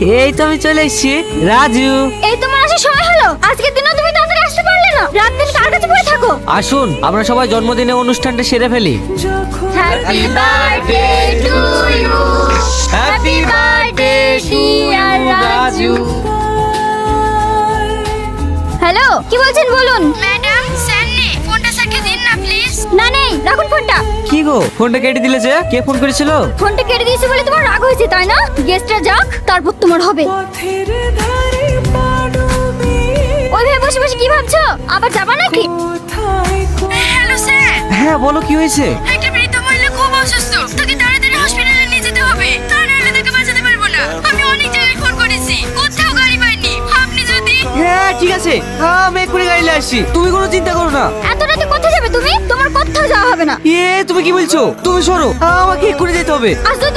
এই তো আমি চলে এসেছি। রাজু, এই তোমার আসার সময় হলো? আজকের দিনও তুমি তাড়াতাড়ি আসতে পারলে না? রাত দিন কার কাছে পড়ে থাকো? আসুন আমরা সবাই জন্মদিনের অনুষ্ঠানটা সেরে ফেলি। Happy birthday to you, happy birthday dear Raju. Hello, কি বলছেন বলুন। ম্যাডাম, স্যার নেই, ফোনটা স্যারকে দিন না প্লিজ। না নেই, রাখুন ফোনটা। কি গো, ফোনটা কেটে দিলে যে? কে ফোন করেছিল? ফোনটা কেটে দিয়েছি বলে তোমার রাগ হয়েছে তাই না? গেস্টরা যাক, তারপর তোমার হবে। ওইভাবে বসে বসে কি ভাবছো? আবার যাবা নাকি? Hello sir. হ্যাঁ বলো, কি হয়েছে? একটা বৃদ্ধ মহিলা খুব অসুস্থ, তাকে তাড়াতাড়ি হসপিটালে নিয়ে যেতে হবে, তা নাহলে তাকে বাঁচাতে পারবো না। আমি অনেক জায়গায় ফোন করেছি, কোথাও গাড়ি পাইনি। আপনি যদি হ্যাঁ ঠিক আছে, আমি এক্ষুনি গাড়ি নিয়ে আসছি, তুমি কোনো চিন্তা করো না। এত রাতে কোথায় যাবে তুমি? তোমার কোথাও যাওয়া হবে না। তুমি কি বলছো? তুমি সরো, আমাকে এক্ষুনি যেতে হবে। আজ যদি